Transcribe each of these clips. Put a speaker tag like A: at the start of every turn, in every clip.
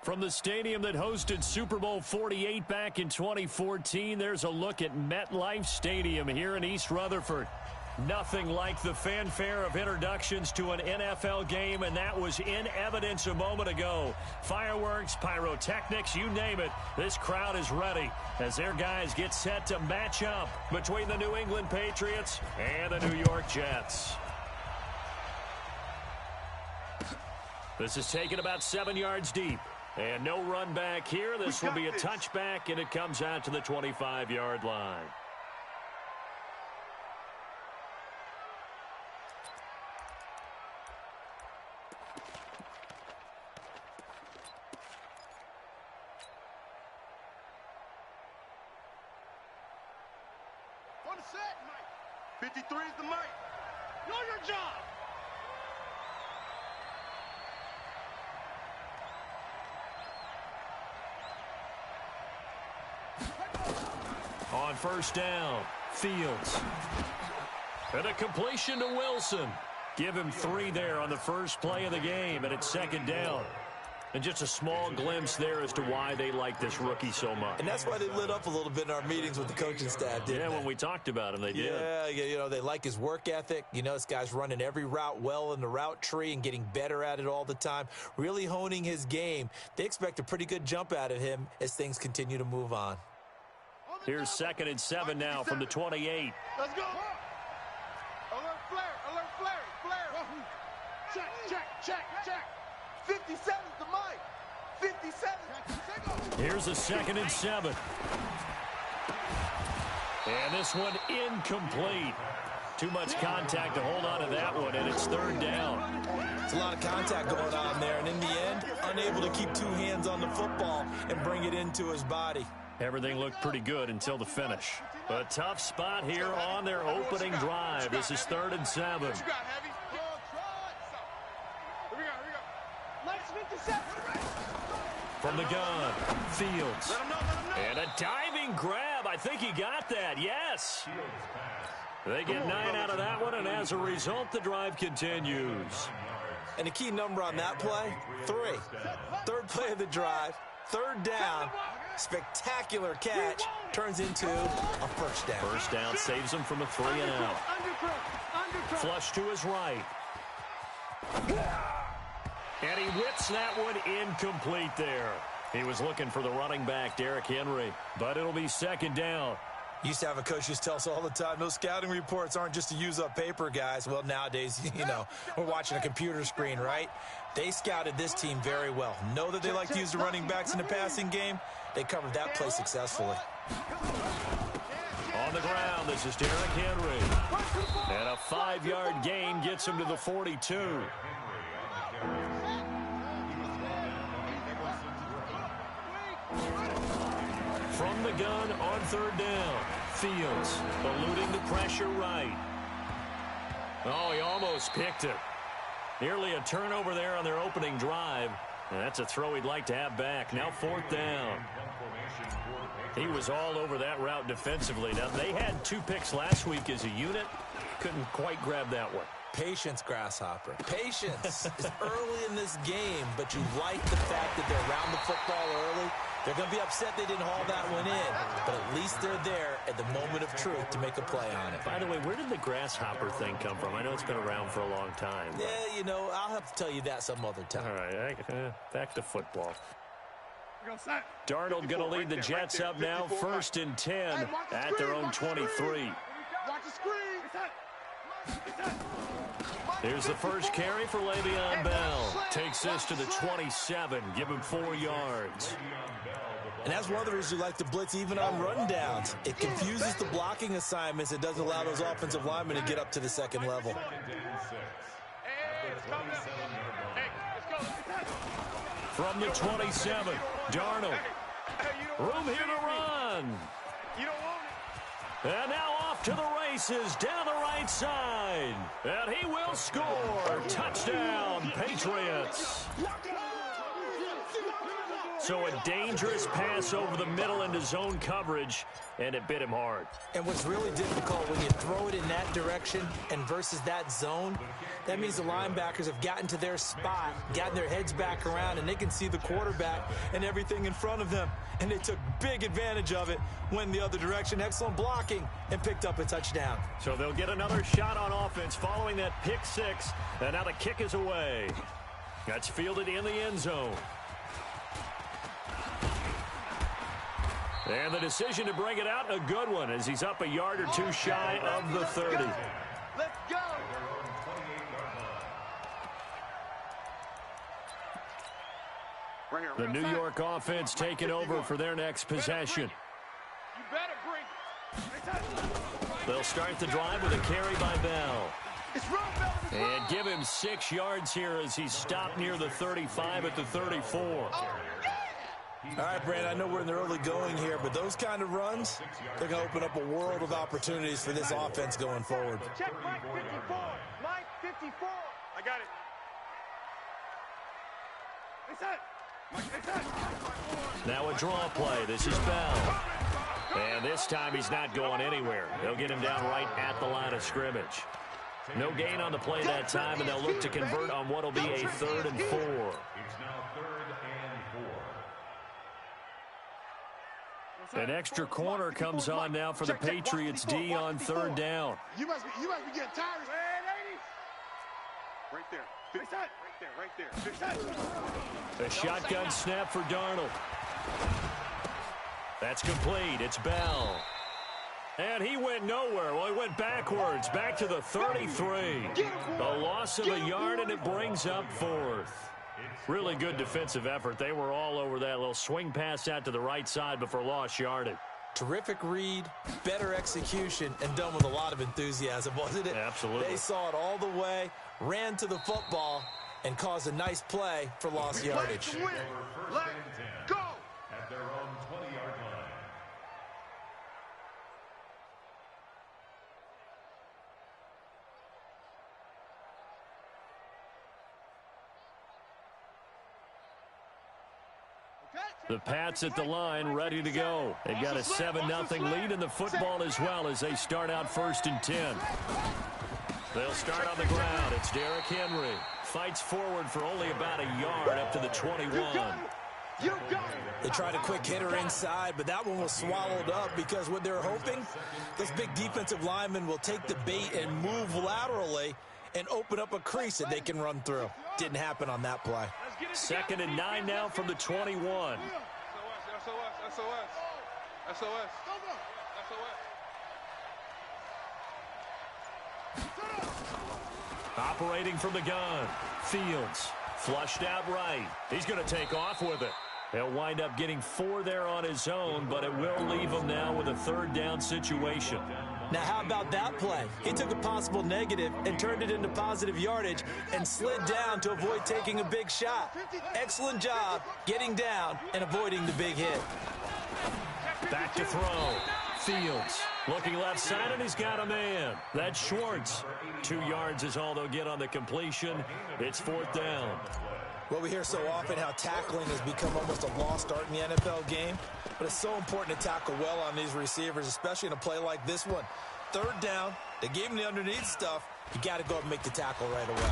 A: From the stadium that hosted Super Bowl 48 back in 2014, there's a look at MetLife Stadium here in East Rutherford. Nothing like the fanfare of introductions to an NFL game, and that was in evidence a moment ago. Fireworks, pyrotechnics, you name it. This crowd is ready as their guys get set to match up between the New England Patriots and the New York Jets. This is taken about 7 yards deep. And no run back here. This will be a touchback, and it comes out to the 25-yard line.
B: On the set, Mike. 53 is the mic. Know your job.
A: On first down, Fields. And a completion to Wilson. Give him 3 there on the first play of the game, and it's second down. And just a small glimpse there as to why they like this rookie so much.
C: And that's why they lit up a little bit in our meetings with the coaching staff, didn't they?
A: Yeah, when we talked about him, they did.
C: Yeah, you know, they like his work ethic. You know, this guy's running every route well in the route tree and getting better at it all the time, really honing his game. They expect a pretty good jump out of him as things continue to move on.
A: Here's 2nd and 7 now from the 28.
B: Let's go. Alert flare, flare. Check. 57's the mic. 57.
A: Here's a 2nd and 7. And this one incomplete. Too much contact to hold on to that one, and it's 3rd down.
C: It's a lot of contact going on there, and in the end, unable to keep 2 hands on the football and bring it into his body.
A: Everything looked pretty good until the finish. A tough spot here on their opening drive. This is 3rd and 7.
B: What you got, Heavy? Here we go.
A: From the gun, Fields. And a diving grab. I think he got that. Yes. They get 9 out of that one, and as a result, the drive continues.
C: And the key number on that play, 3. 3rd play of the drive, 3rd down. Spectacular catch turns into a first down.
A: First down saves him from a 3 and out. Flush to his right. And he whips that one incomplete there. He was looking for the running back, Derrick Henry, but it'll be 2nd down.
C: Used to have a coach who tell us all the time, those scouting reports aren't just to use up paper, guys. Well, nowadays, you know, we're watching a computer screen, right? They scouted this team very well. Know that they like to use the running backs in the passing game. They covered that play successfully.
A: On the ground, this is Derrick Henry. And a 5-yard gain gets him to the 42. From the gun on 3rd down, Fields eluding the pressure right. Oh, he almost picked it. Nearly a turnover there on their opening drive. And that's a throw he'd like to have back. Now 4th down. He was all over that route defensively. Now, they had 2 picks last week as a unit. Couldn't quite grab that one.
C: Patience, Grasshopper. Patience is early in this game, but you like the fact that they're around the football early. They're going to be upset they didn't haul that one in, but at least they're there at the moment of truth to make a play on it.
A: By the way, where did the grasshopper thing come from? I know it's been around for a long time.
C: Yeah, you know, I'll have to tell you that some other time.
A: All right, back to football. Darnold going to lead the Jets up now, 1st and 10 at their own 23.
B: Watch the screen.
A: Here's the first carry for Le'Veon Bell. Takes this to the 27. Give him 4 yards.
C: And that's one of the reasons you like to blitz even on rundowns. It confuses the blocking assignments. It doesn't allow those offensive linemen to get up to the 2nd level.
A: From the 27, Darnold. Room here to run. And now off to the races down the right side. And he will score. Touchdown, Patriots. So a dangerous pass over the middle into zone coverage, and it bit him hard.
C: And what's really difficult when you throw it in that that direction and versus that zone, that means the linebackers have gotten to their spot, gotten their heads back around, and they can see the quarterback and everything in front of them. And they took big advantage of it, went the other direction, excellent blocking, and picked up a touchdown.
A: So they'll get another shot on offense following that pick six, and now the kick is away. That's fielded in the end zone. And the decision to bring it out, a good one, as he's up a yard or two shy of the 30.
B: Let's go. Right here,
A: The New York offense taking over for their next possession.
B: You better bring it.
A: They'll start the drive with a carry by Bell. And give him 6 yards here as he's stopped near the 35 at the 34.
C: All right, Brandon, I know we're in the early going here, but those kind of runs, they're going to open up a world of opportunities for this offense going forward.
B: Check Mike 54. Mike 54. I got it. It's set.
A: Now a draw play. This is Bell. And this time he's not going anywhere. They'll get him down right at the line of scrimmage. No gain on the play that time, and they'll look to convert on what will be a 3rd and 4.
D: It's now 3rd and 4.
A: An extra corner comes on now for the Patriots D on 3rd down.
B: You must be getting tired. Right there. Right there.
A: A shotgun snap for Darnold. That's complete. It's Bell. And he went nowhere. Well, he went backwards, back to the 33. A loss of a yard, and it brings up 4th. Really good defensive effort. They were all over that little swing pass out to the right side before lost yardage.
C: Terrific read, better execution, and done with a lot of enthusiasm, wasn't it?
A: Absolutely.
C: They saw it all the way, ran to the football, and caused a nice play for lost yardage.
B: Let's go.
D: At their own 20-yard line.
A: The Pats at the line, ready to go. They've got a 7-0 lead in the football as well as they start out 1st and 10. They'll start on the ground. It's Derrick Henry. Fights forward for only about a yard up to the 21.
C: They tried a quick hitter inside, but that one was swallowed up because what they're hoping, those big defensive linemen will take the bait and move laterally and open up a crease that they can run through. Didn't happen on that play.
A: 2nd and 9 now from the 21.
B: SOS.
A: Operating from the gun. Fields flushed out right. He's going to take off with it. He'll wind up getting 4 there on his own, but it will leave him now with a 3rd down situation.
C: Now, how about that play? He took a possible negative and turned it into positive yardage and slid down to avoid taking a big shot. Excellent job getting down and avoiding the big hit.
A: Back to throw. Fields looking left side, and he's got a man. That's Schwartz. 2 yards is all they'll get on the completion. It's 4th down.
C: Well, we hear so often how tackling has become almost a lost art in the NFL game, but it's so important to tackle well on these receivers, especially in a play like this one. 3rd down, they gave him the underneath stuff. You got to go up and make the tackle right away.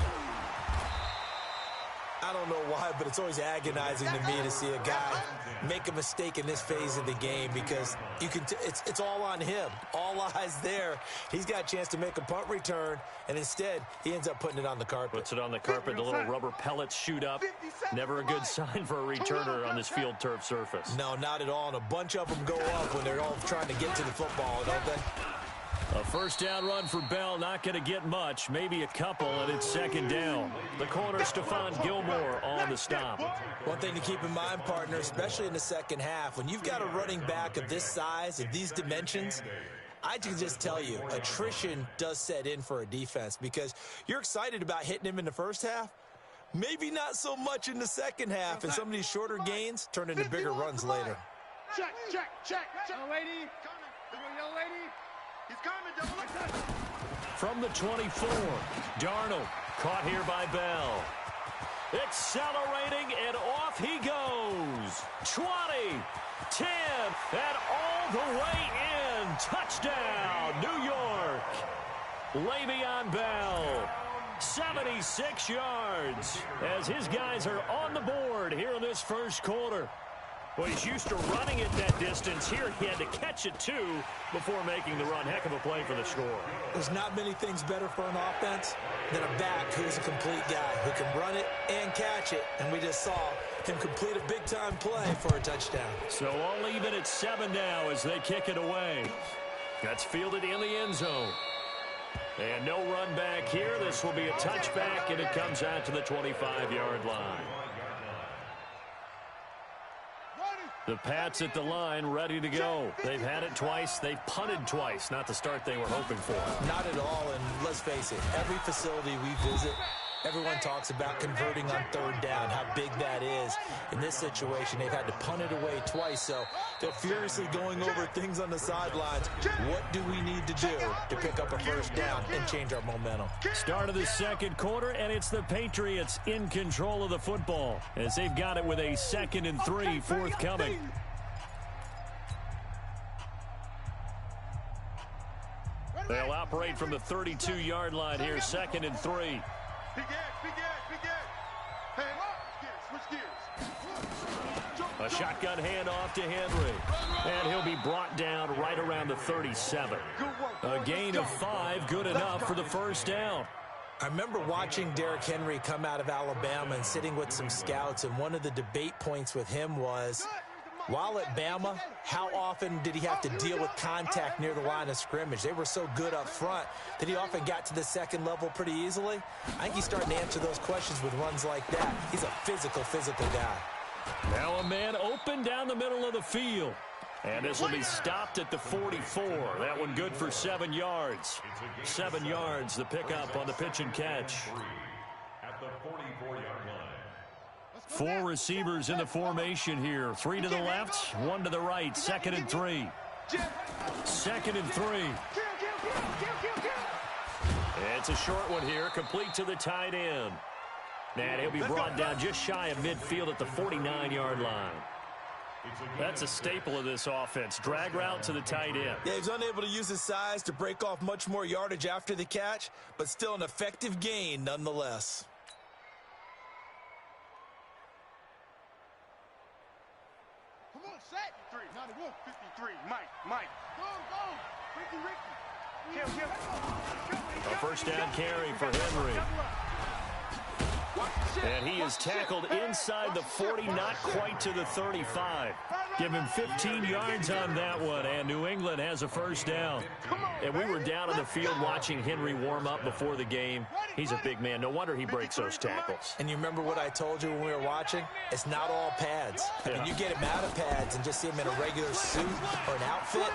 C: I don't know why, but it's always agonizing to me to see a guy make a mistake in this phase of the game because you can. It's all on him. All eyes there. He's got a chance to make a punt return, and instead he ends up putting it on the carpet.
A: Puts it on the carpet. The little rubber pellets shoot up. Never a good sign for a returner on this field turf surface.
C: No, not at all. And a bunch of them go up when they're all trying to get to the football, don't they?
A: A 1st down run for Bell, not going to get much, maybe a couple, and it's 2nd down. The corner, Stephon Gilmore, on the stop.
C: One thing to keep in mind, partner, especially in the second half, when you've got a running back of this size, of these dimensions, I can just tell you, attrition does set in for a defense because you're excited about hitting him in the first half, maybe not so much in the second half, and some of these shorter gains turn into bigger runs later.
B: Check. Young lady. Young lady. He's coming, double.
A: From the 24, Darnold caught here by Bell. Accelerating, and off he goes. 20, 10, and all the way in. Touchdown, New York. Le'Veon Bell, 76 yards, as his guys are on the board here in this first quarter. Well, he's used to running it that distance. Here he had to catch it, too, before making the run. Heck of a play for the score.
C: There's not many things better for an offense than a back who's a complete guy who can run it and catch it. And we just saw him complete a big-time play for a touchdown.
A: So all even at 7 now as they kick it away. That's fielded in the end zone. And no run back here. This will be a touchback, and it comes out to the 25-yard line. The Pats at the line, ready to go. They've had it twice. They've punted twice. Not the start they were hoping for.
C: Not at all, and let's face it, every facility we visit, everyone talks about converting on third down, how big that is. In this situation, they've had to punt it away twice, so they're furiously going over things on the sidelines. What do we need to do to pick up a first down and change our momentum?
A: Start of the second quarter, and it's the Patriots in control of the football as they've got it with a 2nd and 3 forthcoming. They'll operate from the 32-yard line here, 2nd and 3.
B: Big edge, big edge, big edge. Hey, switch gears.
A: A shotgun handoff to Henry. And he'll be brought down right around the 37. A gain of 5, good enough for the first down.
C: I remember watching Derrick Henry come out of Alabama and sitting with some scouts, and one of the debate points with him was, while at Bama, how often did he have to deal with contact near the line of scrimmage? They were so good up front that he often got to the second level pretty easily. I think he's starting to answer those questions with runs like that. He's a physical guy.
A: Now a man open down the middle of the field. And this will be stopped at the 44. That one good for 7 yards. 7 yards, the pickup on the pitch and catch.
D: At the 44-yard line.
A: 4 receivers in the formation here. 3 to the left, 1 to the right. 2nd and 3. 2nd and 3. It's a short one here, complete to the tight end. And he'll be brought down just shy of midfield at the 49-yard line. That's a staple of this offense. Drag route to the tight end.
C: Yeah, he's unable to use his size to break off much more yardage after the catch, but still an effective gain nonetheless.
B: Come on, set. 91, 53. Mike. Ricky.
A: A first down carry for Henry. And he is tackled inside the 40, not quite to the 35. Give him 15 yards on that one, and New England has a first down. And we were down on the field watching Henry warm up before the game. He's a big man. No wonder he breaks those tackles.
C: And you remember what I told you when we were watching? It's not all pads.
A: Yeah.
C: When you get him out of pads and just see him in a regular suit or an outfit,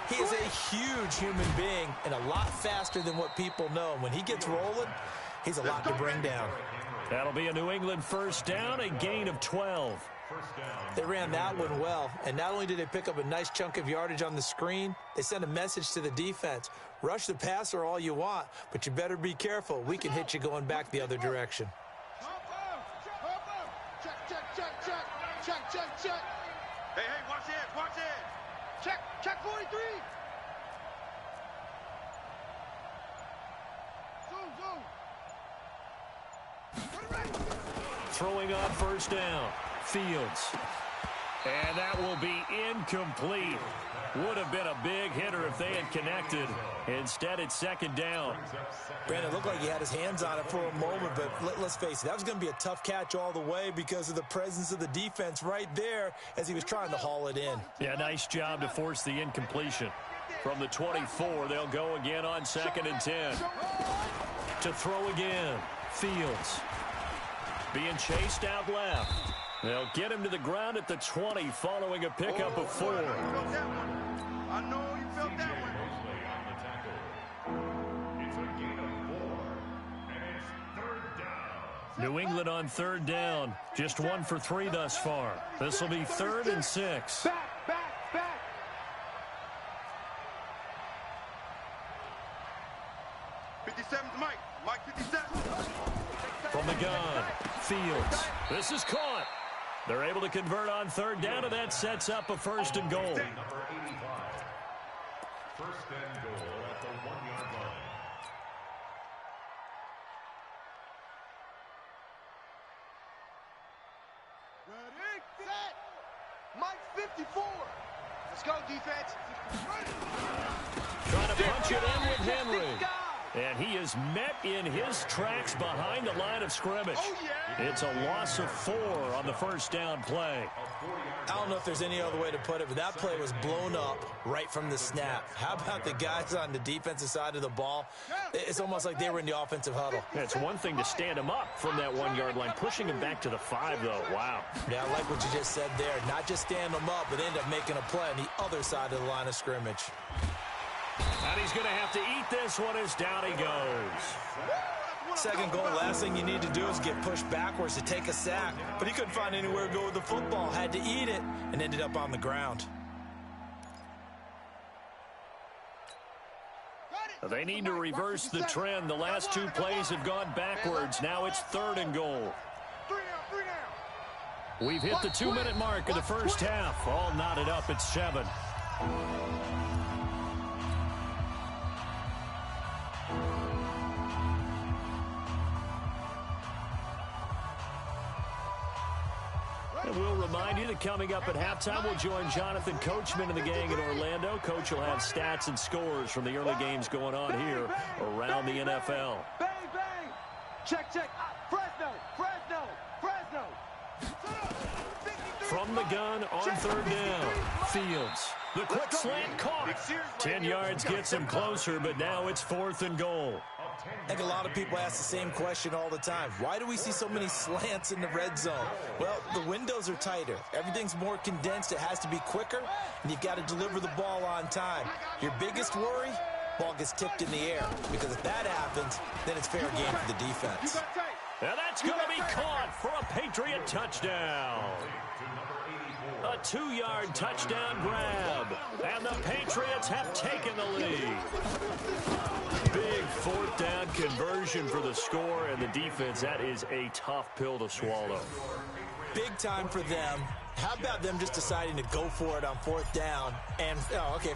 C: he is a huge human being and a lot faster than what people know. When he gets rolling, he's a lot to bring down.
A: That'll be a New England first down, a gain of 12.
C: They ran that one well, and not only did they pick up a nice chunk of yardage on the screen, they sent a message to the defense. Rush the passer all you want, but you better be careful. We can hit you going back the other direction.
B: Check. Hey, watch it. Check 43.
A: Throwing on first down, Fields. And that will be incomplete. Would have been a big hitter if they had connected. Instead, it's 2nd down.
C: Brandon, it looked like he had his hands on it for a moment, but let's face it, that was going to be a tough catch all the way because of the presence of the defense right there as he was trying to haul it in.
A: Yeah, nice job to force the incompletion. From the 24, they'll go again on 2nd and 10. To throw again, Fields. Being chased out left. They'll get him to the ground at the 20 following a pickup of 4.
B: I know you felt that one.
D: It's a gain of 4, and it's 3rd down.
A: New England on 3rd down. Just 1 for 3 thus far. This will be 3rd and 6.
B: Back. 57's Mike. Mike 57.
A: From the gun, Fields. This is caught. They're able to convert on 3rd down, and that sets up a 1st and goal.
D: Number 85. 1st and goal at the 1-yard line.
B: Mike 54. Let's go, defense.
A: Trying to punch it in with Henry. And he is met in his tracks behind the line of scrimmage.
B: Oh, yeah.
A: It's a loss of 4 on the first down play.
C: I don't know if there's any other way to put it, but that play was blown up right from the snap. How about the guys on the defensive side of the ball? It's almost like they were in the offensive huddle.
A: Yeah, it's one thing to stand him up from that 1-yard line. Pushing him back to the 5, though. Wow.
C: Yeah, I like what you just said there. Not just stand them up, but end up making a play on the other side of the line of scrimmage.
A: And he's going to have to eat this one as down he goes.
C: Second goal, last thing you need to do is get pushed backwards to take a sack. But he couldn't find anywhere to go with the football, had to eat it, and ended up on the ground.
A: They need to reverse the trend. The last 2 plays have gone backwards. Now it's 3rd and goal.
B: 3 down.
A: We've hit the 2-minute mark of the first half. All knotted up at 7. And we'll remind you that coming up at halftime, we'll join Jonathan Coachman and the gang in Orlando. Coach will have stats and scores from the early games going on here around the NFL.
B: Bang, bang. Check. Fresno.
A: From the gun on 3rd down, Fields. The quick slant caught. 10 yards gets him closer, but now it's 4th and goal.
C: I think a lot of people ask the same question all the time. Why do we see so many slants in the red zone? Well, the windows are tighter. Everything's more condensed. It has to be quicker, and you've got to deliver the ball on time. Your biggest worry? Ball gets tipped in the air, because if that happens, then it's fair game for the defense.
A: And that's going to be caught for a Patriot touchdown. A 2-yard touchdown grab, and the Patriots have taken the lead. Big 4th down conversion for the score, and the defense, that is a tough pill to swallow.
C: Big time for them. How about them just deciding to go for it on 4th down? And,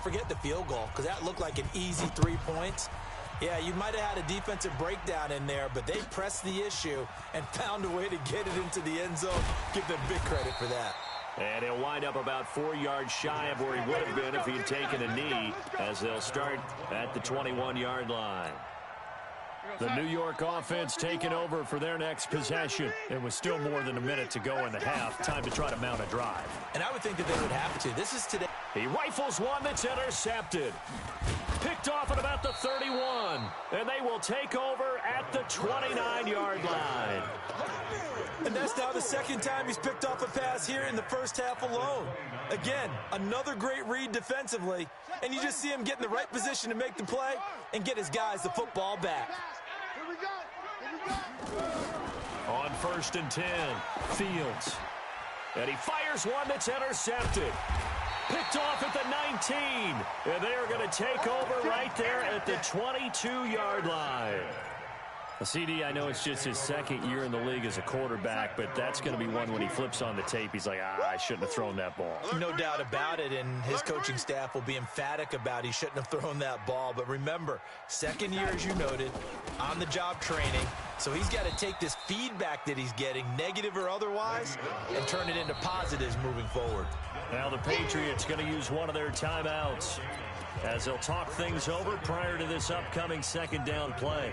C: forget the field goal, because that looked like an easy 3 points. Yeah, you might have had a defensive breakdown in there, but they pressed the issue and found a way to get it into the end zone. Give them big credit for that.
A: And he'll wind up about 4 yards shy of where he would have been if he'd taken a knee, as they'll start at the 21-yard line. The New York offense taking over for their next possession. It was still more than a minute to go in the half. Time to try to mount a drive.
C: And I would think that they would have to. This is today.
A: He rifles one that's intercepted. Picked off at about the 31. And they will take over at the 29-yard line.
C: And that's now the second time he's picked off a pass here in the first half alone. Again, another great read defensively. And you just see him get in the right position to make the play and get his guys the football back.
A: On 1st and 10, Fields. And he fires one that's intercepted. Picked off at the 19. And they are going to take over right there at the 22-yard line. CD, I know it's just his 2nd year in the league as a quarterback, but that's going to be one when he flips on the tape. He's like, I shouldn't have thrown that ball.
C: No doubt about it, and his coaching staff will be emphatic about he shouldn't have thrown that ball. But remember, 2nd year, as you noted, on-the-job training. So he's got to take this feedback that he's getting, negative or otherwise, and turn it into positives moving forward.
A: Now the Patriots going to use one of their timeouts as they'll talk things over prior to this upcoming 2nd down play.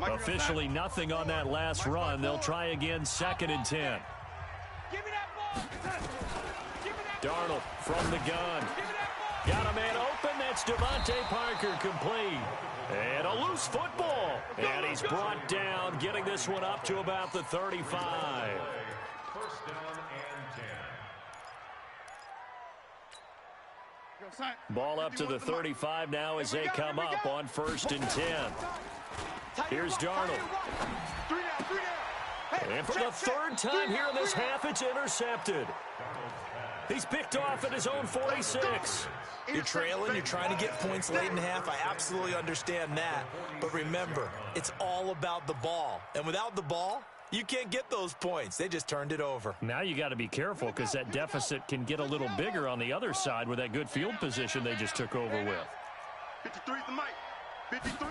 A: Officially nothing on that last run. They'll try again 2nd and 10. Darnold from the gun. Got a man open. That's Devontae Parker complete. And a loose football. And he's brought down, getting this one up to about the 35.
D: 1st down and 10.
A: Ball up to the 35 now as they come up on 1st and 10. Here's Darnold. And for the 3rd time here in this half, it's intercepted. He's picked off at his own 46.
C: You're trailing, you're trying to get points late in the half. I absolutely understand that. But remember, it's all about the ball. And without the ball, you can't get those points. They just turned it over.
A: Now you got to be careful because that deficit can get a little bigger on the other side with that good field position they just took over with.
B: 53 is the mic. 53.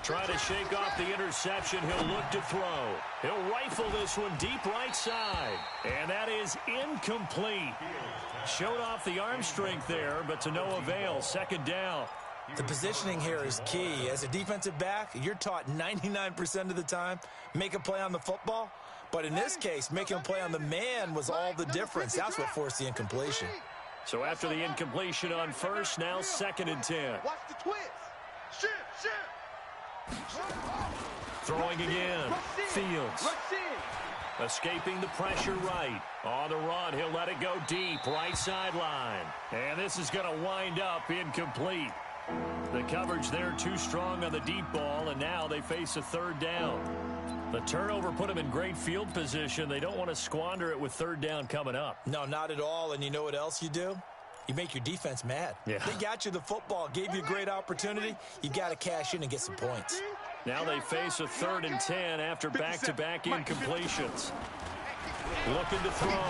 A: Try to shake off the interception. He'll look to throw. He'll rifle this one deep right side. And that is incomplete. Showed off the arm strength there, but to no avail. Second down.
C: The positioning here is key. As a defensive back, you're taught 99% of the time, make a play on the football. But in this case, making a play on the man was all the difference. That's what forced the incompletion.
A: So after the incompletion on first, now 2nd and 10.
B: Watch the twist. Shift.
A: Throwing again. Fields. Escaping the pressure right. On the run, he'll let it go deep. Right sideline. And this is going to wind up incomplete. The coverage there too strong on the deep ball, and now they face a 3rd down. The turnover put them in great field position. They don't want to squander it with 3rd down coming up.
C: No, not at all. And you know what else you do? You make your defense mad.
A: Yeah.
C: They got you the football, gave you a great opportunity. You got to cash in and get some points.
A: Now they face a 3rd and 10 after back-to-back incompletions. Looking to throw.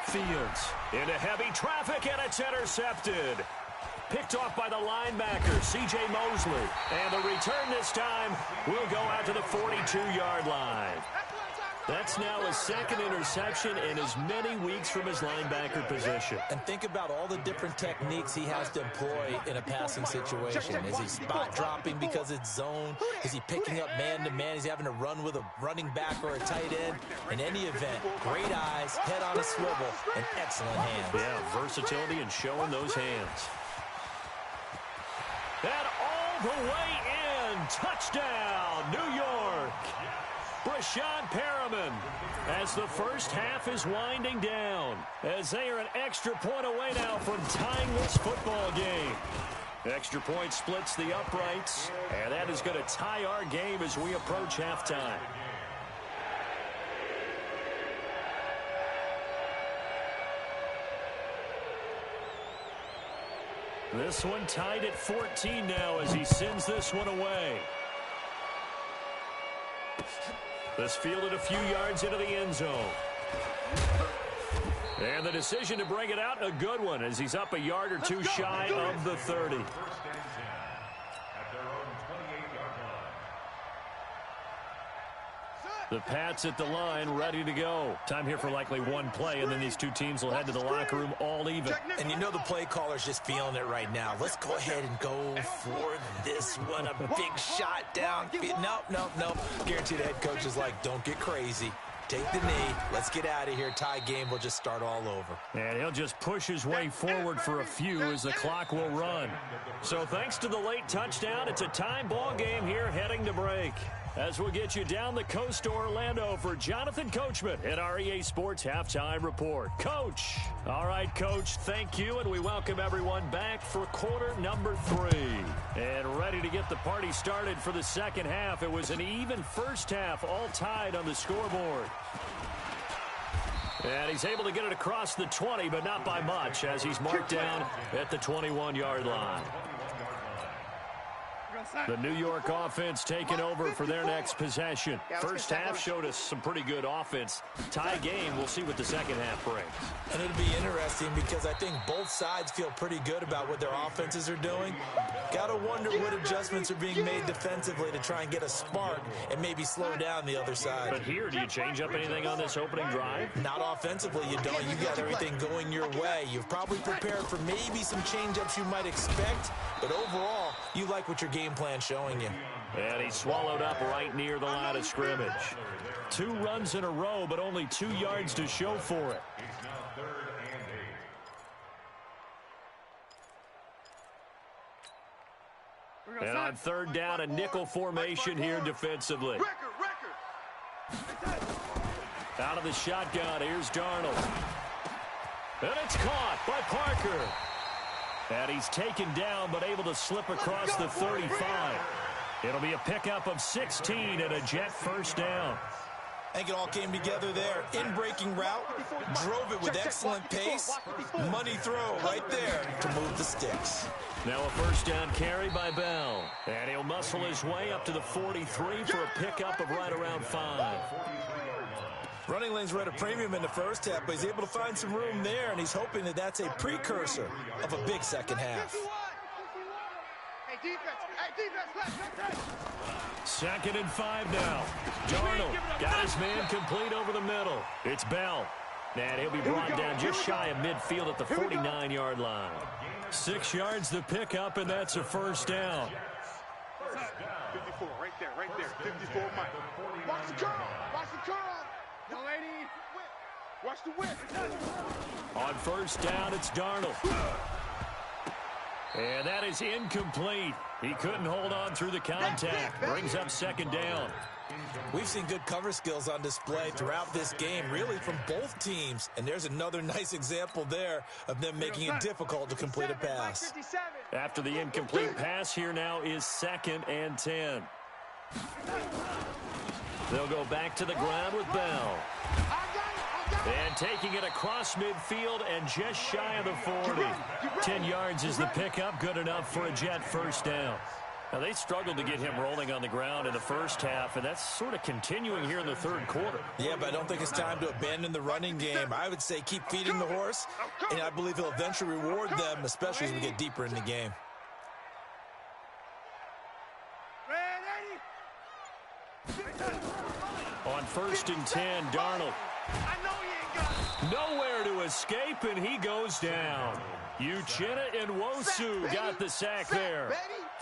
A: Fields into heavy traffic, and it's intercepted. Picked off by the linebacker, C.J. Mosley. And the return this time will go out to the 42-yard line. That's now his 2nd interception in as many weeks from his linebacker position.
C: And think about all the different techniques he has to employ in a passing situation. Is he spot dropping because it's zone? Is he picking up man-to-man? Is he having to run with a running back or a tight end? In any event, great eyes, head on a swivel, and excellent hands.
A: Yeah, versatility and showing those hands. And all the way in. Touchdown, New York. Brashad Perriman, as the first half is winding down, as they are an extra point away now from tying this football game. Extra point splits the uprights, and that is going to tie our game as we approach halftime. This one tied at 14 now as he sends this one away. This fielded a few yards into the end zone. And the decision to bring it out, a good one, as he's up a yard or two shy of the 30. The Pats at the line, ready to go. Time here for likely one play, and then these two teams will head to the locker room all even.
C: And you know the play caller's just feeling it right now. Let's go ahead and go for this one. A big shot down. Nope. Guaranteed the head coach is like, don't get crazy. Take the knee. Let's get out of here. Tie game. We'll just start all over.
A: And he'll just push his way forward for a few as the clock will run. So thanks to the late touchdown, it's a time ball game here heading to break. As we'll get you down the coast to Orlando for Jonathan Coachman at our EA Sports Halftime Report. Coach. All right, Coach, thank you, and we welcome everyone back for quarter number 3. And ready to get the party started for the second half. It was an even first half, all tied on the scoreboard. And he's able to get it across the 20, but not by much, as he's marked down at the 21-yard line. The New York offense taking over for their next possession. First half showed us some pretty good offense. Tie game, we'll see what the second half brings.
C: And it'll be interesting because I think both sides feel pretty good about what their offenses are doing. Got to wonder what adjustments are being made defensively to try and get a spark and maybe slow down the other side.
A: But here, do you change up anything on this opening drive?
C: Not offensively, you don't. You got everything going your way. You've probably prepared for maybe some change-ups you might expect, but overall, you like what your game plan's showing you.
A: And he swallowed up right near the line of scrimmage. 2 runs in a row, but only 2 yards to show for it. And on third down, a nickel formation here defensively. Out of the shotgun, here's Darnold. And it's caught by Parker. And he's taken down, but able to slip across the 35. It'll be a pickup of 16 and a Jet first down.
C: I think it all came together there. In-breaking route, drove it with excellent pace. Money throw right there to move the sticks.
A: Now a first down carry by Bell. And he'll muscle his way up to the 43 for a pickup of right around 5.
C: Running lanes were at a premium in the first half, but he's able to find some room there, and he's hoping that that's a precursor of a big second half.
A: Second and 5 now. Darnold got his man complete over the middle. It's Bell. And he'll be brought down just shy of midfield at the 49-yard line. 6 yards the pickup, and that's a first down.
B: 54, right there, 54, Mike. Watch the curl, watch the curl. No, lady. Watch the whip.
A: On first down, it's Darnold. And that is incomplete. He couldn't hold on through the contact. Brings up second down.
C: We've seen good cover skills on display throughout this game, really from both teams. And there's another nice example there of them making it difficult to complete a pass.
A: After the incomplete pass, here now is 2nd and 10. They'll go back to the ground with Bell. And taking it across midfield and just shy of the 40. 10 yards is the pickup, good enough for a Jet first down. Now, they struggled to get him rolling on the ground in the first half, and that's sort of continuing here in the third quarter.
C: Yeah, but I don't think it's time to abandon the running game. I would say keep feeding the horse, and I believe he'll eventually reward them, especially as we get deeper in the game.
A: On 1st and 10, Darnold. Nowhere to escape, and he goes down. Uchenna and Nwosu got the sack there.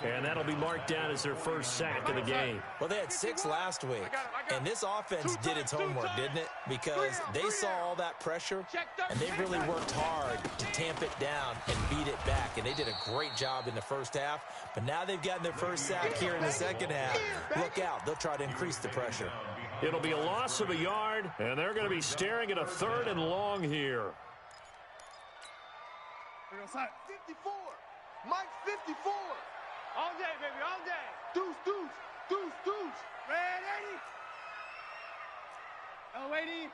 A: And that'll be marked down as their first sack of the game.
C: Well, they had 6 last week, and this offense did its homework, didn't it? Because they saw all that pressure, and they really worked hard to tamp it down and beat it back. And they did a great job in the first half, but now they've gotten their first sack here in the second half. Look out. They'll try to increase the pressure.
A: It'll be a loss of a yard, and they're going to be staring at a 3rd and long here.
B: 54. Mike 54. All day, baby, all day. Deuce, deuce, deuce, deuce. Red 80. Oh, 80.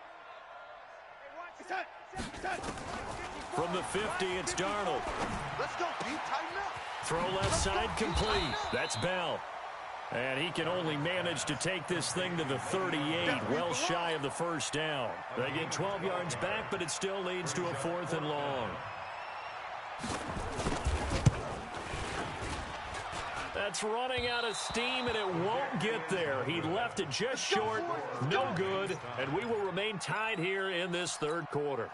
A: From the 50, it's Darnold.
B: Let's go, Pete. Tighten up.
A: Throw left side complete. That's Bell. And he can only manage to take this thing to the 38, well shy of the first down. They get 12 yards back, but it still leads to a 4th and long. That's running out of steam, and it won't get there. He left it just short, no good, and we will remain tied here in this third quarter.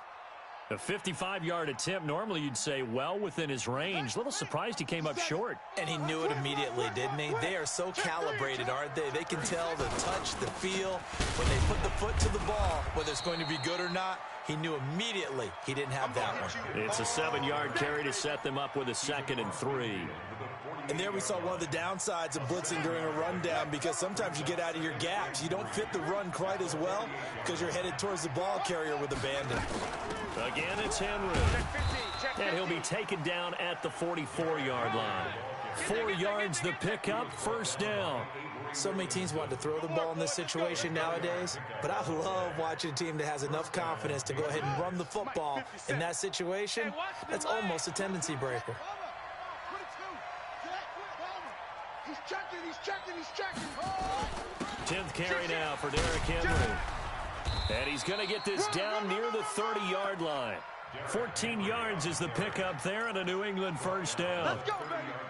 A: A 55-yard attempt, normally you'd say well within his range. A little surprised he came up short.
C: And he knew it immediately, didn't he? They are so calibrated, aren't they? They can tell the touch, the feel. When they put the foot to the ball, whether it's going to be good or not, he knew immediately he didn't have that one.
A: It's a 7-yard carry to set them up with a 2nd and 3.
C: And there we saw one of the downsides of blitzing during a rundown, because sometimes you get out of your gaps. You don't fit the run quite as well because you're headed towards the ball carrier with abandon.
A: Again, it's Henry. And he'll be taken down at the 44-yard line. 4 yards the pickup, first down.
C: So many teams want to throw the ball in this situation nowadays, but I love watching a team that has enough confidence to go ahead and run the football in that situation. That's almost a tendency breaker.
B: He's checking.
A: 10th carry now for Derrick Henry. And he's going to get this down near the 30-yard line. 14 yards is the pickup there, and a New England first down.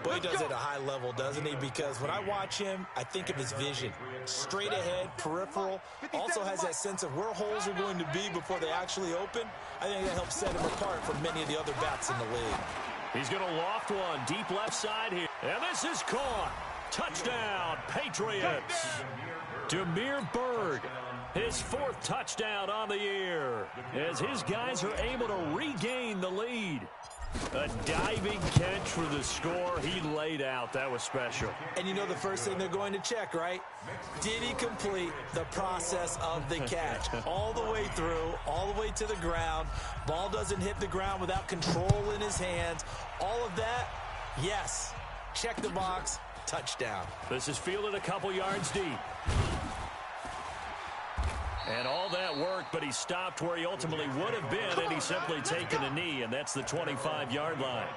C: Boy, he does it at a high level, doesn't he? Because when I watch him, I think of his vision. Straight ahead, peripheral. Also has that sense of where holes are going to be before they actually open. I think that helps set him apart from many of the other backs in the league.
A: He's going to loft one deep left side here. And this is caught. Touchdown, Patriots. Demir Bird, his 4th touchdown on the year, as his guys are able to regain the lead. A diving catch for the score. He laid out. That was special.
C: And you know the first thing they're going to check, right? Did he complete the process of the catch? All the way through, all the way to the ground. Ball doesn't hit the ground without control in his hands. All of that, yes. Check the box. Touchdown.
A: This is fielded a couple yards deep. And all that work, but he stopped where he ultimately would have been, and he's simply taken a knee, and that's the 25-yard line.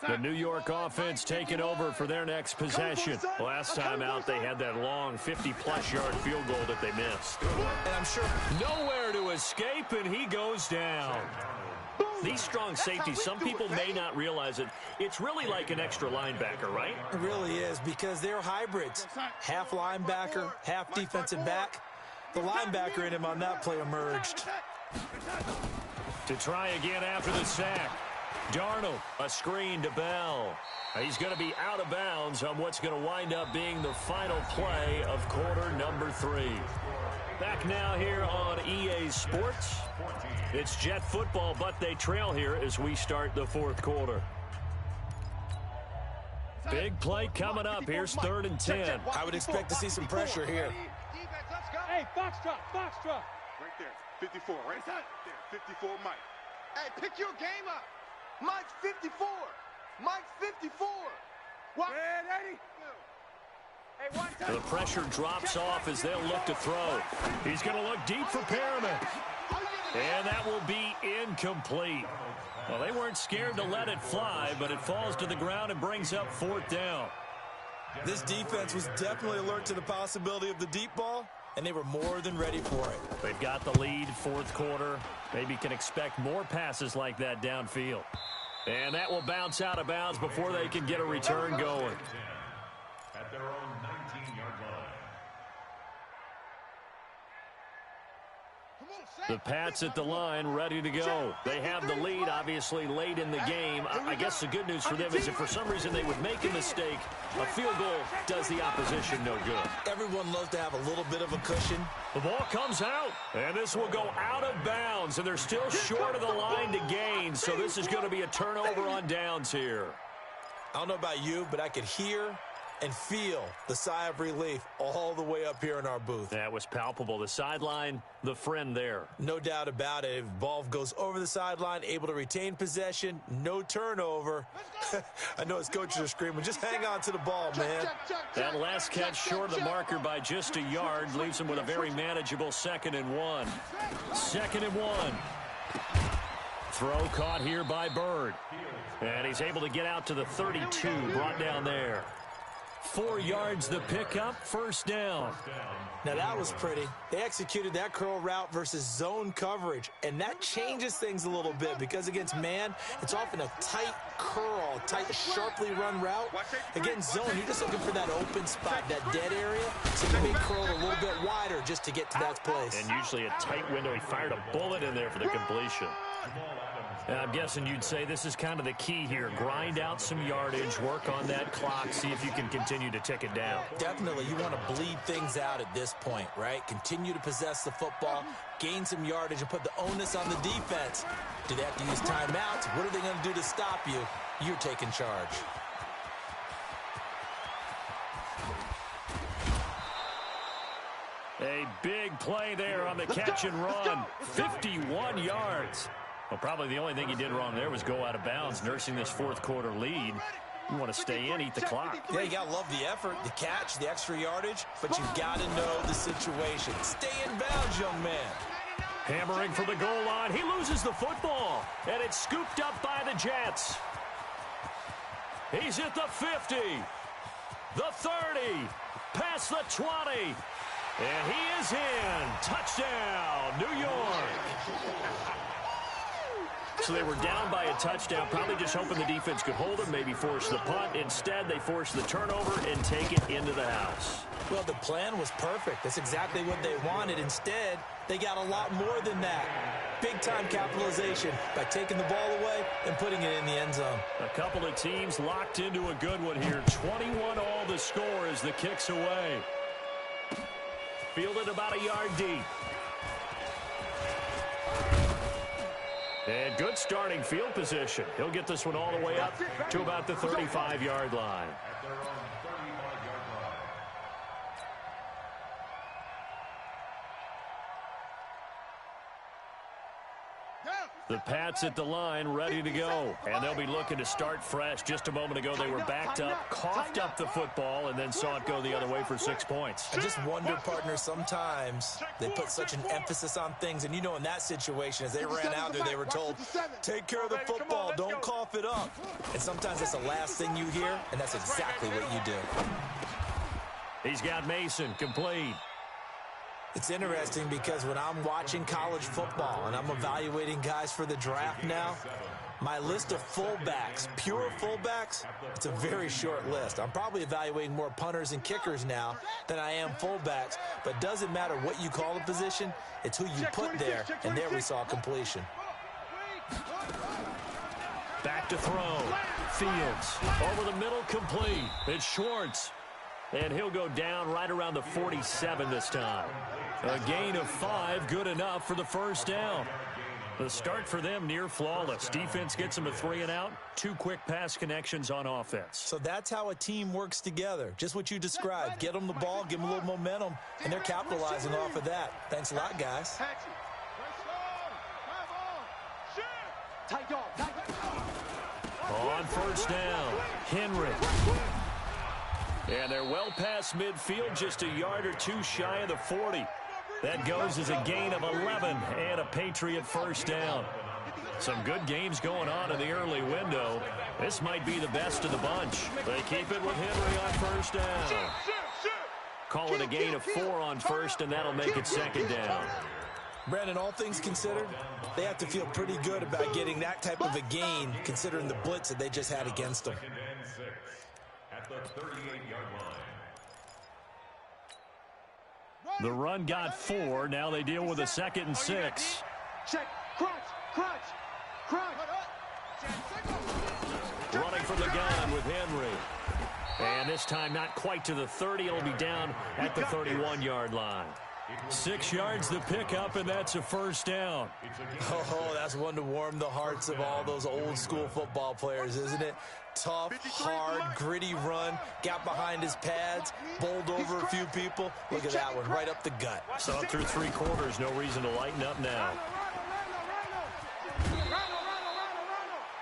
A: The New York offense taking over for their next possession. Last time out, they had that long 50-plus yard field goal that they missed.
C: And I'm sure
A: nowhere to escape, and he goes down. These strong safeties, some people may not realize it. It's really like an extra linebacker, right?
C: it really is, because they're hybrids. Half linebacker, half defensive back. The linebacker in him on that play emerged.
A: To try again after the sack. Darnold, a screen to Bell. He's going to be out of bounds on what's going to wind up being the final play of quarter number 3. Back now here on EA Sports. It's Jet football, but they trail here as we start the fourth quarter. Big play coming up. Here's 3rd and 10.
C: I would expect to see some pressure here.
B: Hey, Foxtrot. Right there, 54, right there. 54, Mike.
E: Hey, pick your game up. Mike's 54. Mike's 54. What?
A: The pressure drops off as they'll look to throw. He's going to look deep for Perriman. And that will be incomplete. Well, they weren't scared to let it fly, but it falls to the ground and brings up 4th down.
C: This defense was definitely alert to the possibility of the deep ball, and they were more than ready for it.
A: They've got the lead, 4th quarter. Maybe can expect more passes like that downfield. And that will bounce out of bounds before they can get a return going.
D: At their own 19-yard line.
A: The Pats at the line, ready to go. They have the lead, obviously, late in the game. I guess the good news for them is if for some reason they would make a mistake, a field goal does the opposition no good.
C: Everyone loves to have a little bit of a cushion.
A: The ball comes out, and this will go out of bounds, and they're still short of the line to gain, so this is going to be a turnover on downs here.
C: I don't know about you, but I could hear and feel the sigh of relief all the way up here in our booth.
A: That was palpable. The sideline, the friend there.
C: No doubt about it. If ball goes over the sideline, able to retain possession, no turnover. I know his coaches are screaming, just hang on to the ball, man.
A: That last catch short of the marker by just a yard leaves him with a very manageable 2nd and 1. 2nd and 1. Throw caught here by Bird. And he's able to get out to the 32, brought down there. 4 yards the pickup, 1st down.
C: Now that was pretty. They executed that curl route versus zone coverage, and that changes things a little bit because against man, it's often a tight curl, tight, sharply run route. Against zone, you're just looking for that open spot, that dead area, so you may curl a little bit wider just to get to that place.
A: And usually a tight window. He fired a bullet in there for the completion. And I'm guessing you'd say this is kind of the key here. Grind out some yardage, work on that clock, see if you can continue to tick it down.
C: Definitely, you want to bleed things out at this point, right? Continue to possess the football, gain some yardage, and put the onus on the defense. Do they have to use timeouts? What are they going to do to stop you? You're taking charge.
A: A big play there on the catch and run. 51 yards. Well, probably the only thing he did wrong there was go out of bounds, nursing this 4th quarter lead. You want to stay in, eat the clock.
C: Yeah, you got to love the effort, the catch, the extra yardage, but you've got to know the situation. Stay in bounds, young man.
A: Hammering for the goal line. He loses the football, and it's scooped up by the Jets. He's at the 50, the 30, past the 20, and he is in. Touchdown, New York. So they were down by a touchdown, probably just hoping the defense could hold them, maybe force the punt. Instead, they forced the turnover and take it into the house.
C: Well, the plan was perfect. That's exactly what they wanted. Instead, they got a lot more than that. Big-time capitalization by taking the ball away and putting it in the end zone.
A: A couple of teams locked into a good one here. 21 all the score as the kick's away. Fielded about a yard deep. And good starting field position. He'll get this one all the way up to about the 35-yard line.
D: At their own 35-yard line.
A: The Pats at the line, ready to go. And they'll be looking to start fresh. Just a moment ago, they were backed up, coughed up the football, and then saw it go the other way for 6 points.
C: I just wonder, partner, sometimes they put such an emphasis on things. And, you know, in that situation, as they ran out there, they were told, take care of the football, don't cough it up. And sometimes that's the last thing you hear, and that's exactly what you do.
A: He's got Mason complete.
C: It's interesting because when I'm watching college football and I'm evaluating guys for the draft now, my list of fullbacks, pure fullbacks, it's a very short list. I'm probably evaluating more punters and kickers now than I am fullbacks, but it doesn't matter what you call a position, it's who you put there, and there we saw completion.
A: Back to throw. Fields over the middle, complete. It's Schwartz. And he'll go down right around the 47 this time. A gain of 5, good enough for the first down. The start for them near flawless. Defense gets them a 3 and out. 2 quick pass connections on offense.
C: So that's how a team works together. Just what you described. Get them the ball, give them a little momentum, and they're capitalizing off of that. Thanks a lot, guys.
A: On first down, Henry. And they're well past midfield, just a yard or 2 shy of the 40. That goes as a gain of 11 and a Patriot first down. Some good games going on in the early window. This might be the best of the bunch. They keep it with Henry on first down. Call it a gain of 4 on first, and that'll make it second down.
C: Brandon, all things considered, they have to feel pretty good about getting that type of a gain, considering the blitz that they just had against them.
D: At the 38-yard line.
A: The run got 4. Now they deal with a 2nd and 6.
E: Check. Crunch.
A: Running from the gun with Henry. And this time not quite to the 30. It'll be down at the 31-yard line. 6 yards the pickup, and that's a first down.
C: Oh, that's one to warm the hearts of all those old-school football players, isn't it? Tough, hard, gritty run, got behind his pads, bowled over a few people. Look at that one, right up the gut.
A: So through 3 quarters, no reason to lighten up now.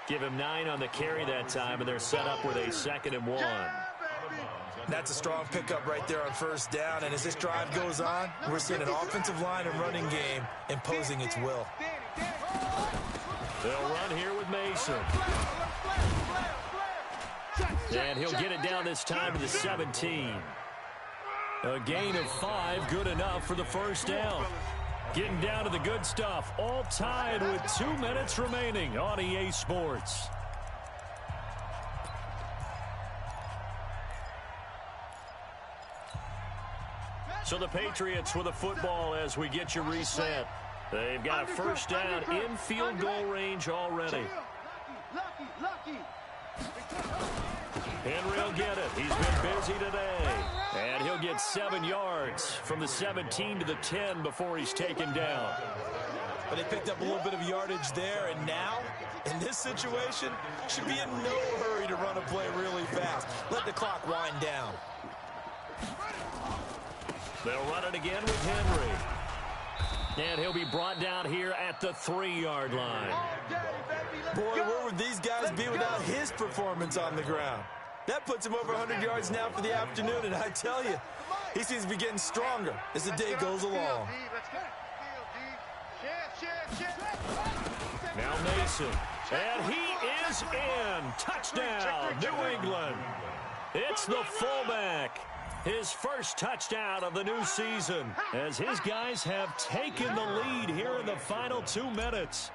A: Give him 9 on the carry that time, and they're set up with a 2nd and 1.
C: That's a strong pickup right there on first down, and as this drive goes on, we're seeing an offensive line and running game imposing its will.
A: They'll run here with Mason. And he'll get it down this time to the 17. A gain of 5, good enough for the first down. Getting down to the good stuff, all tied with 2 minutes remaining on EA Sports. So the Patriots with a football as we get you reset. They've got a first down in field goal range already. Henry will get it. He's been busy today. And he'll get 7 yards from the 17 to the 10 before he's taken down.
C: But they picked up a little bit of yardage there, and now, in this situation, should be in no hurry to run a play really fast. Let the clock wind down.
A: They'll run it again with Henry. And he'll be brought down here at the 3-yard line.
C: Boy, where would these guys be without his performance on the ground? That puts him over 100 yards now for the afternoon, and I tell you, he seems to be getting stronger as the day goes along.
A: Now Mason. And he is in. Touchdown, New England. It's the fullback. His first touchdown of the new season as his guys have taken the lead here in the final 2 minutes.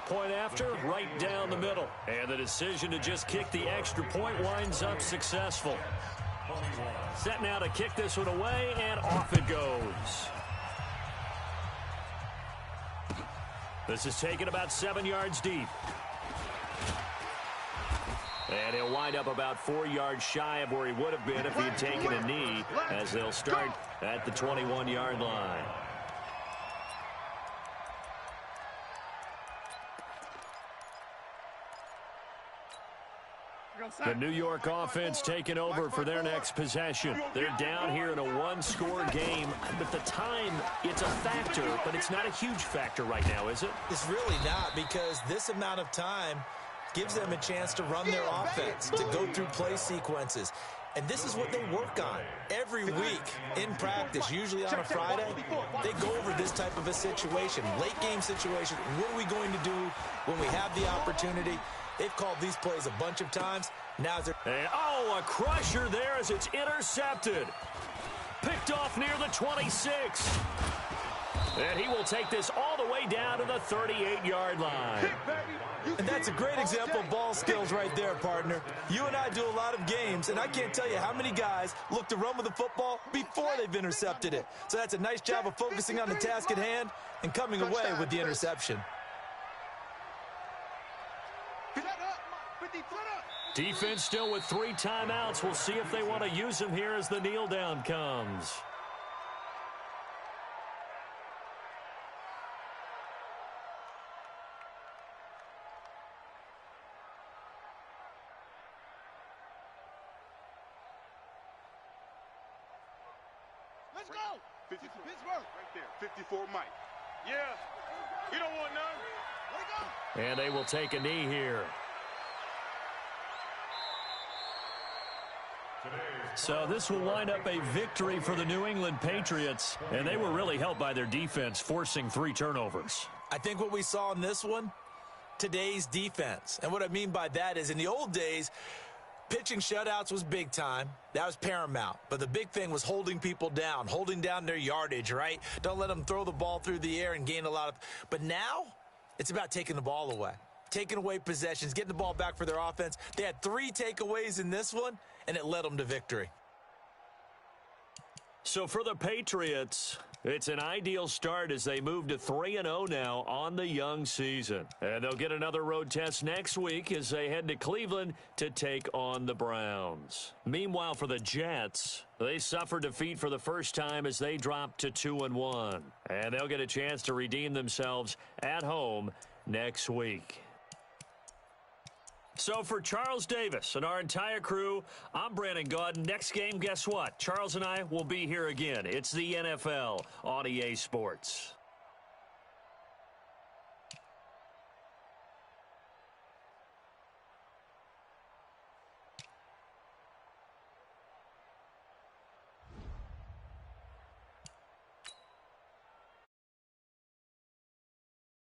A: Point after, right down the middle. And the decision to just kick the extra point winds up successful. Set now to kick this one away, and off it goes. This is taken about 7 yards deep. And he'll wind up about 4 yards shy of where he would have been if he had taken a knee, as they'll start at the 21-yard line. The New York offense taking over for their next possession. They're down here in a one-score game. But the time, it's a factor, but it's not a huge factor right now, is it?
C: It's really not, because this amount of time gives them a chance to run their offense, to go through play sequences. And this is what they work on every week in practice, usually on a Friday. They go over this type of a situation, late game situation. What are we going to do when we have the opportunity? They've called these plays a bunch of times. Now they're...
A: And, oh, a crusher there as it's intercepted. Picked off near the 26. And he will take this all the way down to the 38-yard line.
C: And that's a great example of ball skills right there, partner. You and I do a lot of games, and I can't tell you how many guys look to run with the football before they've intercepted it. So that's a nice job of focusing on the task at hand and coming away with the interception.
A: Defense still with 3 timeouts. We'll see if they want to use them here as the kneel down comes.
B: Let's go. 50 Pittsburgh. Right there. 54 Mike. Yeah. You don't want none. Let go.
A: And they will take a knee here. So this will wind up a victory for the New England Patriots. And they were really helped by their defense, forcing 3 turnovers.
C: I think what we saw in this one, today's defense. And what I mean by that is in the old days, pitching shutouts was big time. That was paramount. But the big thing was holding people down, holding down their yardage, right? Don't let them throw the ball through the air and gain a lot of... But now, it's about taking the ball away. Taking away possessions, getting the ball back for their offense. They had 3 takeaways in this one, and it led them to victory.
A: So for the Patriots, it's an ideal start as they move to 3-0 now on the young season. And they'll get another road test next week as they head to Cleveland to take on the Browns. Meanwhile, for the Jets, they suffered defeat for the first time as they dropped to 2-1. And they'll get a chance to redeem themselves at home next week. So for Charles Davis and our entire crew, I'm Brandon Gaudin. Next game, guess what? Charles and I will be here again. It's the NFL on EA Sports.